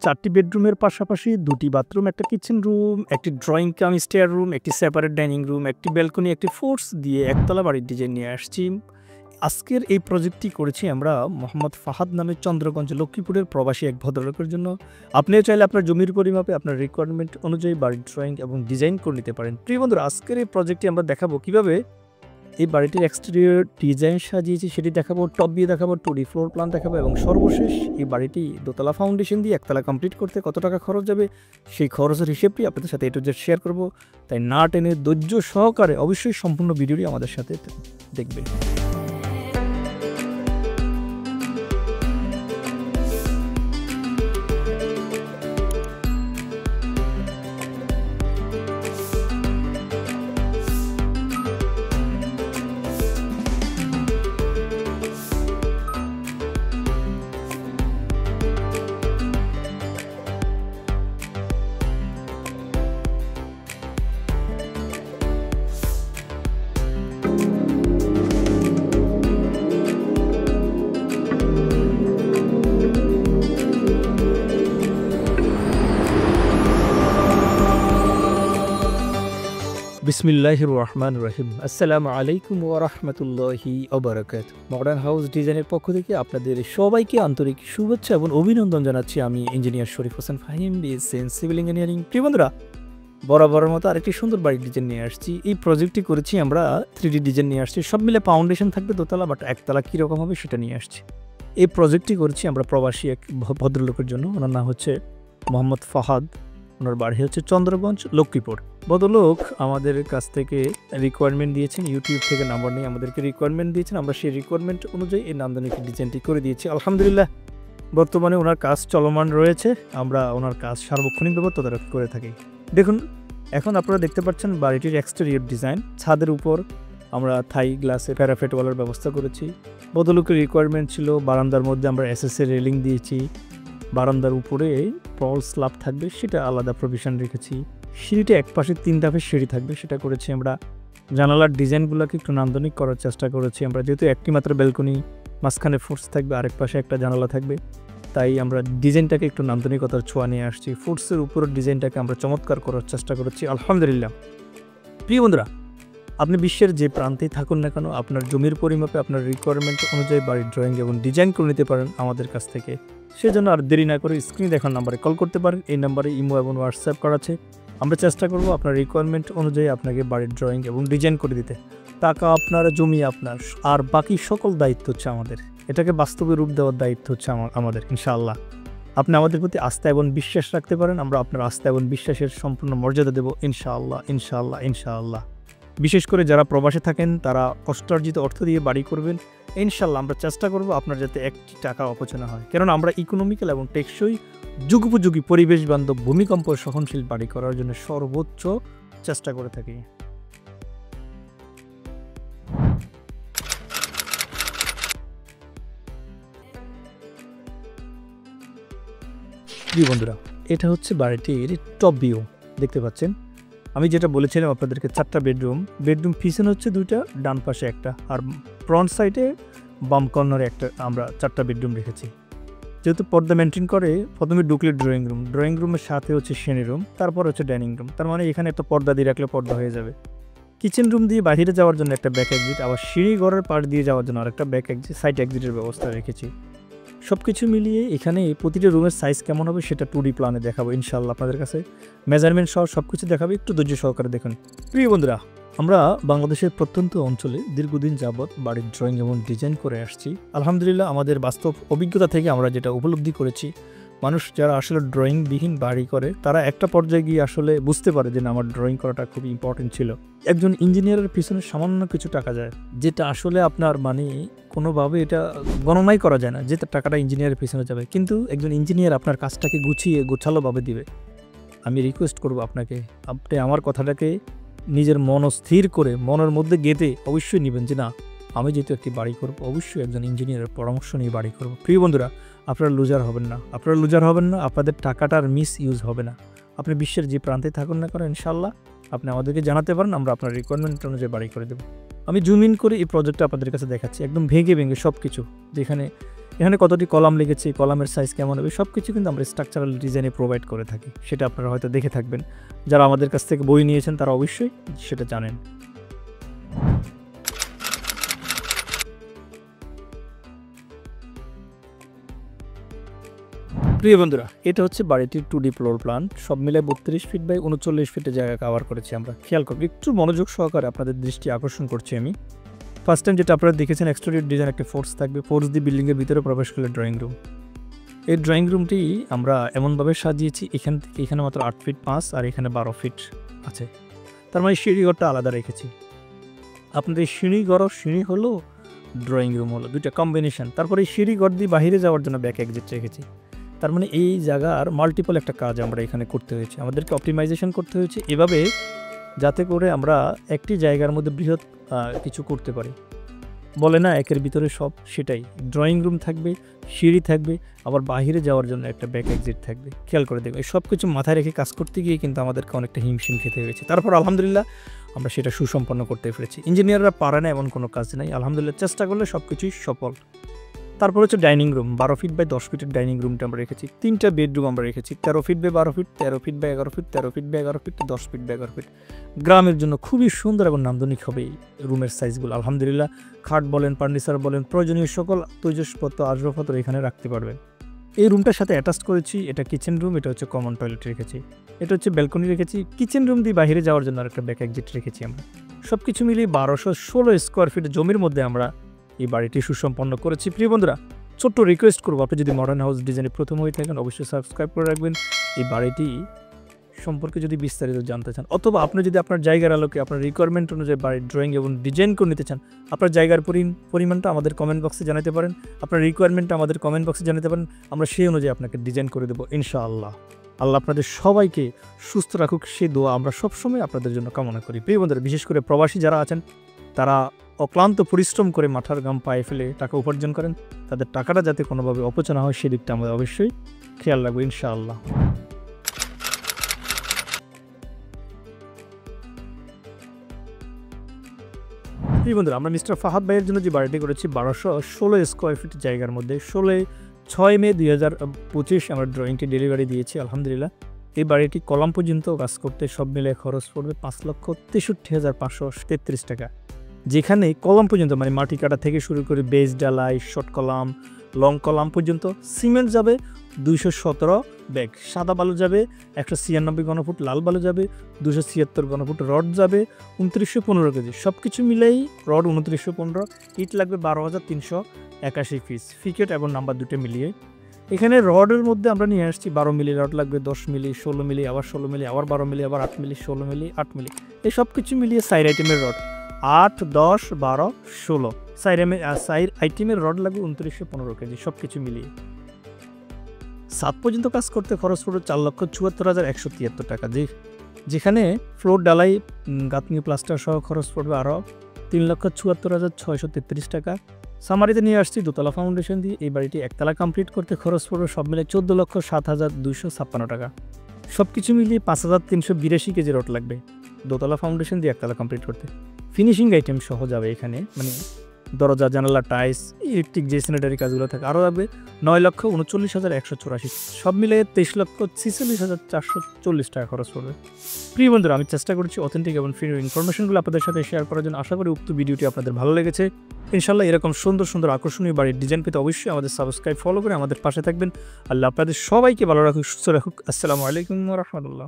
4টি বেডরুমের পাশাপাশি 2টি বাথরুম, একটা কিচেন রুম, একটি ড্রয়িং কাম স্টেয়ার রুম, একটি সেপারেট ডাইনিং রুম, একটি ব্যালকনি, একটি ফোর্স দিয়ে একতলা বাড়ির ডিজাইন নিয়ে আসছি। আজকের এই প্রজেক্টটি করেছি আমরা মোহাম্মদ ফাহাদ নামে চন্দ্রগঞ্জ লক্ষ্মীপুরের প্রবাসী এক ভদ্রলোকের জন্য। আপনিও চাইলে আপনার জমির পরিমাপে আপনার রিকোয়ারমেন্ট অনুযায়ী বাড়ির ড্রয়িং এবং ডিজাইন করে নিতে পারেন। প্রিয় বন্ধুরা, আজকের এই প্রজেক্টটি আমরা দেখাবো কিভাবে এই বাড়িটির এক্সটেরিয়র ডিজাইন সাজিয়েছি সেটি দেখাবো, টপ দিয়ে দেখাবো, 2D ফ্লোর প্ল্যান দেখাবো এবং সর্বশেষ এই বাড়িটি দোতলা ফাউন্ডেশন দিয়ে একতলা কমপ্লিট করতে কত টাকা খরচ যাবে সেই খরচের হিসেবটি আপনাদের সাথে একটু শেয়ার করব। তাই না টেনে ধৈর্য সহকারে অবশ্যই সম্পূর্ণ ভিডিওটি আমাদের সাথে দেখবে। বিসমিল্লাহির রহমানির রহিম। আসসালামু আলাইকুম ওয়া রাহমাতুল্লাহি ওয়া বারাকাতুহু। মডার্ন হাউস ডিজাইনের পক্ষ থেকে আপনাদের সবাইকে আন্তরিক শুভেচ্ছা এবং অভিনন্দন জানাচ্ছি। আমি engineer Sharif Hossain Fahim, BSc in civil engineering. প্রিয় বন্ধুরা, বরাবরের মতো আরেকটি সুন্দর বাড়ির ডিজাইন নিয়ে আসছি। এই প্রজেক্টটি করেছি আমরা 3D ডিজাইন নিয়ে আসছি। সব মিলে ফাউন্ডেশন থাকবে দোতলা, বাট একতলা কীরকম হবে সেটা নিয়ে আসছি। এই প্রজেক্টটি করেছি আমরা প্রবাসী এক ভদ্রলোকের জন্য। ওনার নাম হচ্ছে মোহাম্মদ ফাহাদ। ওনার বাড়ি হচ্ছে চন্দ্রগঞ্জ লক্ষ্মীপুর। ভদ্রলোক আমাদের কাছ থেকে রিকোয়ারমেন্ট দিয়েছেন, ইউটিউব থেকে নাম্বার নিয়ে আমাদেরকে রিকোয়ারমেন্ট দিয়েছেন। আমরা সেই রিকোয়ারমেন্ট অনুযায়ী এই নান্দনিক ডিজাইনটি করে দিয়েছি। আলহামদুলিল্লাহ, বর্তমানে ওনার কাজ চলমান রয়েছে। আমরা ওনার কাজ সার্বক্ষণিকভাবে তদারকি করে থাকি। দেখুন, এখন আপনারা দেখতে পাচ্ছেন বাড়িটির এক্সটেরিয়র ডিজাইন। ছাদের উপর আমরা থাই গ্লাসের প্যারাফেট ওয়ালের ব্যবস্থা করেছি। ভদ্রলোকের রিকোয়ারমেন্ট ছিল বারান্দার মধ্যে আমরা এসএসএ রেলিং দিয়েছি। বারান্দার উপরে পল স্ল্যাব থাকবে, সেটা আলাদা প্রভিশন রেখেছি। সিঁড়িটা এক পাশে 3 ধাপের সিঁড়ি থাকবে, সেটা করেছি আমরা। জানালার ডিজাইনগুলোকে একটু নান্দনিক করার চেষ্টা করেছি আমরা, যেহেতু একটি মাত্র ব্যালকনি, মাঝখানে ফোর্স থাকবে, আরেক পাশে একটা জানালা থাকবে, তাই আমরা ডিজাইনটাকে একটু নান্দনিকতার ছোঁয়া নিয়ে আসছি। ফোর্সের উপরের ডিজাইনটাকে আমরা চমৎকার করার চেষ্টা করেছি আলহামদুলিল্লাহ। প্রিয় বন্ধুরা, আপনি বিশ্বের যে প্রান্তেই থাকুন না কেন, আপনার জমির পরিমাপে আপনার রিকোয়ারমেন্ট অনুযায়ী বাড়ির ড্রয়িং এবং ডিজাইন করে নিতে পারেন আমাদের কাছ থেকে। সেজন্য আর দেরি না করে স্ক্রিনে দেখার নাম্বারে কল করতে পারেন। এই নাম্বারে ইমো এবং হোয়াটসঅ্যাপ করা আছে। আমরা চেষ্টা করব আপনার রিকোয়ারমেন্ট অনুযায়ী আপনাকে বাড়ির ড্রয়িং এবং ডিজাইন করে দিতে। টাকা আপনার, জমি আপনার, আর বাকি সকল দায়িত্ব হচ্ছে আমাদের। এটাকে বাস্তবে রূপ দেওয়ার দায়িত্ব হচ্ছে আমাদের ইনশাআল্লাহ। আপনি আমাদের প্রতি আস্থা এবং বিশ্বাস রাখতে পারেন। আমরা আপনার আস্থা এবং বিশ্বাসের সম্পূর্ণ মর্যাদা দেব ইনশাআল্লাহ ইনশাআল্লাহ ইনশাআল্লাহ। বিশেষ করে যারা প্রবাসে থাকেন তারা কষ্টার্জিত অর্থ দিয়ে বাড়ি করবেন ইনশাআল্লাহ। আমরা চেষ্টা করব আপনার যাতে একটি টাকা অপচয় না হয়, কারণ আমরা ইকোনমিক্যাল এবং টেকসই যুগোপযোগী পরিবেশ বান্ধব ভূমিকম্প সহনশীল বাড়ি করার জন্য সর্বোচ্চ চেষ্টা করে থাকি। প্রিয় বন্ধুরা, এটা হচ্ছে বাড়িটির টপ ভিউ। দেখতে পাচ্ছেন, আমি যেটা বলেছিলাম আপনাদেরকে 4টা বেডরুম পিছনে হচ্ছে 2টা, ডান পাশে একটা, আর ফ্রন্ট সাইডে বাম কর্নারে একটা আমরা 4টা বেডরুম রেখেছি। যেহেতু পর্দা মেনটেন করে, প্রথমে ঢুকলে ড্রয়িং রুমের সাথে হচ্ছে শ্রেণী রুম, তারপর হচ্ছে ডাইনিং রুম। তার মানে এখানে একটা পর্দা দিয়ে রাখলে পর্দা হয়ে যাবে। কিচেন রুম দিয়ে বাইরে যাওয়ার জন্য একটা ব্যাক এক্সিট, আবার সিঁড়ি ঘরের পাশ দিয়ে যাওয়ার জন্য আরেকটা ব্যাক এক্সিট, সাইড এক্সিটের ব্যবস্থা রেখেছি। সব কিছু মিলিয়ে এখানে প্রতিটা রুমের সাইজ কেমন হবে সেটা 2D প্ল্যানে দেখাবো ইনশাআল্লাহ। আপনাদের কাছে মেজারমেন্ট সহ সব কিছু দেখাবো, একটু ধৈর্য সহকারে দেখুন। প্রিয় বন্ধুরা, আমরা বাংলাদেশের প্রত্যন্ত অঞ্চলে দীর্ঘদিন যাবৎ বাড়ির ড্রয়িং এবং ডিজাইন করে আসছি। আলহামদুলিল্লাহ, আমাদের বাস্তব অভিজ্ঞতা থেকে আমরা যেটা উপলব্ধি করেছি, মানুষ যারা আসলে ড্রয়িংবিহীন বাড়ি করে তারা একটা পর্যায়ে গিয়ে আসলে বুঝতে পারে যে না, আমার ড্রয়িং করাটা খুব ইম্পর্টেন্ট ছিল। একজন ইঞ্জিনিয়ারের পিছনে সামান্য কিছু টাকা যায়, যেটা আসলে আপনার মানে কোনোভাবে এটা গণনাই করা যায় না যে টাকাটা ইঞ্জিনিয়ারের পিছনে যাবে, কিন্তু একজন ইঞ্জিনিয়ার আপনার কাজটাকে গুছিয়ে গোছালোভাবে দিবে। আমি রিকোয়েস্ট করব আপনাকে, আপনি আমার কথাটাকে নিজের মনস্থির করে মনের মধ্যে গেঁথে অবশ্যই নেবেন যে না, আমি যেহেতু একটি বাড়ি করব, অবশ্যই একজন ইঞ্জিনিয়ারের পরামর্শ নিয়ে বাড়ি করব। প্রিয় বন্ধুরা, আপনারা লুজার হবেন না, আপনাদের টাকাটার মিস ইউজ হবে না। আপনি বিশ্বের যে প্রান্তে থাকুন না কেন, ইনশাআল্লাহ আপনি আমাদেরকে জানাতে পারেন, আমরা আপনার রিকোয়ারমেন্ট অনুযায়ী বাড়ি করে দেবো। আমি জুম ইন করে এই প্রজেক্টটা আপনাদের কাছে দেখাচ্ছি, একদম ভেঙে সব কিছু। যেখানে এখানে কতটি কলাম লিখেছি, কলামের সাইজ কেমন হবে, সব কিছু কিন্তু আমরা স্ট্রাকচারাল ডিজাইনে প্রোভাইড করে থাকি। সেটা আপনারা হয়তো দেখে থাকবেন, যারা আমাদের কাছ থেকে বই নিয়েছেন তারা অবশ্যই সেটা জানেন। প্রিয় বন্ধুরা, এটা হচ্ছে বাড়িটির 2D ফ্লোর প্ল্যান। সব মিলে 32 ফিট বাই 39 ফিটের জায়গা কভার করেছি আমরা। খেয়াল করবেন, একটু মনোযোগ সহকারে আপনাদের দৃষ্টি আকর্ষণ করছি আমি। ফার্স্ট টাইম যেটা আপনারা দেখেছেন, এক্সটেরিয়র ডিজাইন একটা ফোর্স থাকবে, ফোর্স দিয়ে বিল্ডিংয়ের ভিতরে প্রবেশ করলে ড্রয়িং রুম। এই ড্রয়িং রুমটি আমরা এমনভাবে সাজিয়েছি, এখান থেকে এখানে মাত্র 8 ফিট 5 আর এখানে 12 ফিট আছে। তার মানে সিঁড়িঘরটা আলাদা রেখেছি। আপনাদের সিঁড়িঘর সিঁড়ি হলো, ড্রয়িং রুম হলো, দুইটা কম্বিনেশন। তারপরে এই সিঁড়িঘর দিয়ে বাইরে যাওয়ার জন্য ব্যাক এক্সিট রেখেছি। তার মানে এই জায়গার মাল্টিপল একটা কাজ আমরা এখানে করতে হয়েছে, আমাদেরকে অপটিমাইজেশন করতে হয়েছে এভাবে, যাতে করে আমরা একটি জায়গার মধ্যে বৃহৎ কিছু করতে পারি। বলে না একের ভিতরে সব, সেটাই। ড্রয়িং রুম থাকবে, সিঁড়ি থাকবে, আবার বাইরে যাওয়ার জন্য একটা ব্যাক এক্সিট থাকবে। খেয়াল করে দেখবে, এই সব কিছু মাথায় রেখে কাজ করতে গিয়ে কিন্তু আমাদেরকে অনেকটা হিমশিম খেতে হয়েছে। তারপর আলহামদুলিল্লাহ আমরা সেটা সুসম্পন্ন করতে পেরেছি। ইঞ্জিনিয়াররা পারে না এমন কোনো কাজ নেই, আলহামদুলিল্লাহ চেষ্টা করলে সব কিছুই সফল। তারপর হচ্ছে ডাইনিং রুম, 12 ফিট বাই 10 ফিটের ডাইনিং রুমটা আমরা রেখেছি। 3টা বেডরুম আমরা রেখেছি, 13 feet by 12 feet, 13 feet by 11 feet, 13 feet by 11 feet, 10 feet by 11 feet. গ্রামের জন্য খুবই সুন্দর এবং নান্দনিক হবে এই রুমের সাইজগুলো। আলহামদুলিল্লাহ খাট বলেন, ফার্নিচার বলেন, প্রয়োজনীয় সকল তৈজসপত্র আসবাবপত্র এখানে রাখতে পারবেন। এই রুমটার সাথে অ্যাটাচ করেছি, এটা কিচেন রুম, এটা হচ্ছে কমন টয়লেট রেখেছি, এটা হচ্ছে ব্যালকনি রেখেছি। কিচেন রুম দিয়ে বাইরে যাওয়ার জন্য আরেকটা ব্যাক এক্সিট রেখেছি আমরা। সব কিছু মিলিয়ে 1216 স্কোয়ার ফিট জমির মধ্যে আমরা এই বাড়িটি সুসম্পন্ন করেছি। প্রিয় বন্ধুরা, ছোট্ট রিকোয়েস্ট করবো, আপনি যদি মডার্ন হাউস ডিজাইনে প্রথম হয়ে থাকেন অবশ্যই সাবস্ক্রাইব করে রাখবেন। এই বাড়িটি সম্পর্কে যদি বিস্তারিত জানতে চান, অথবা আপনি যদি আপনার জায়গার আলোকে আপনার রিকোয়ারমেন্ট অনুযায়ী বাড়ির ড্রয়িং এবং ডিজাইন করে নিতে চান, আপনার জায়গার পরিমাণটা আমাদের কমেন্ট বক্সে জানাতে পারেন, আপনার রিকোয়ারমেন্টটা আমাদের কমেন্ট বক্সে জানাতে পারেন, আমরা সেই অনুযায়ী আপনাকে ডিজাইন করে দেবো ইনশাআল্লাহ। আল্লাহ আপনাদের সবাইকে সুস্থ রাখুক, সেই দোয়া আমরা সবসময় আপনাদের জন্য কামনা করি। প্রিয় বন্ধুরা, বিশেষ করে প্রবাসী যারা আছেন, তারা অক্লান্ত পরিশ্রম করে মাথার ঘাম পায়ে ফেলে টাকা উপার্জন করেন, তাদের টাকাটা যাতে কোনোভাবে অপচয় না হয় সেদিকটা আমরা অবশ্যই খেয়াল রাখবো ইনশাআল্লাহ। প্রিয় বন্ধুরা, আমরা মিস্টার ফাহাদ ভাইয়ের জন্য যে বাড়িটি করেছি 1216 স্কোয়ার ফিট জায়গার মধ্যে 6 মে 2025 আমরা ড্রয়িংটি ডেলিভারি দিয়েছি আলহামদুলিল্লাহ। এই বাড়িটি কলাম পর্যন্ত কাজ করতে সব মিলে খরচ পড়বে 5,63,533 টাকা, যেখানে কলাম পর্যন্ত মানে মাটি কাটা থেকে শুরু করে বেস ডালাই, শর্ট কলাম, লং কলাম পর্যন্ত সিমেন্ট যাবে 217 ব্যাগ, সাদা বালু যাবে 196 ঘনফুট, লাল বালু যাবে 276 ঘনফুট, রড যাবে 2915 কেজি। সব কিছু মিলেই রড 2915, ইট লাগবে 12,381 পিস, ফিকেট এবং নাম্বার দুটো মিলিয়ে। এখানে রডের মধ্যে আমরা নিয়ে আসছি 12 মিলি রড লাগবে, 10 মিলি, 16 মিলি, আবার 16 মিলি, আবার 12 মিলি, আবার 8 মিলি, 16 মিলি, 8 মিলি, এই সব কিছু মিলিয়ে 4 আইটেমের রড 8, 10, 12, 16 4 আইটেমের রড লাগবে 2915 কেজি, সব কিছু মিলিয়ে। 7 পর্যন্ত কাজ করতে খরচ পড়বে 4,74,173 টাকা, যেখানে ফ্লোর ডালাই, গাঁথনি, প্লাস্টার সহ খরচ পড়বে আরও 3,74,633 টাকা। সামারিতে নিয়ে আসছি দোতলা ফাউন্ডেশন দিয়ে এই বাড়িটি একতলা কমপ্লিট করতে খরচ পড়বে সব মিলে 14,07,256 টাকা। সব কিছু মিলিয়ে 5,382 কেজি রড লাগবে দোতলা ফাউন্ডেশন দিয়ে একতলা কমপ্লিট করতে। ফিনিশিং আইটেম সহ যাবে এখানে, মানে দরজা, জানালা, টাইলস, ইলেকট্রিক যে স্যানিটারি কাজগুলো থাকে আরও লাগবে 9,39,184, সব মিলে 23,46,440 টাকা খরচ পড়বে। প্রিয় বন্ধুরা, আমি চেষ্টা করছি অথেন্টিক এবং ফ্রি ইনফরমেশনগুলো আপনাদের সাথে শেয়ার করার জন্য। আশা করি উক্ত ভিডিওটি আপনাদের ভালো লেগেছে। ইনশাল্লাহ এরকম সুন্দর সুন্দর আকর্ষণীয় বাড়ির ডিজাইন পেতে অবশ্যই আমাদের সাবস্ক্রাইব, ফলো করে আমাদের পাশে থাকবেন। আল্লাহ আপনাদের সবাইকে ভালো রাখুক, সুস্থ রাখুক। আসসালামু আলাইকুম ওয়া রাহমাতুল্লাহ।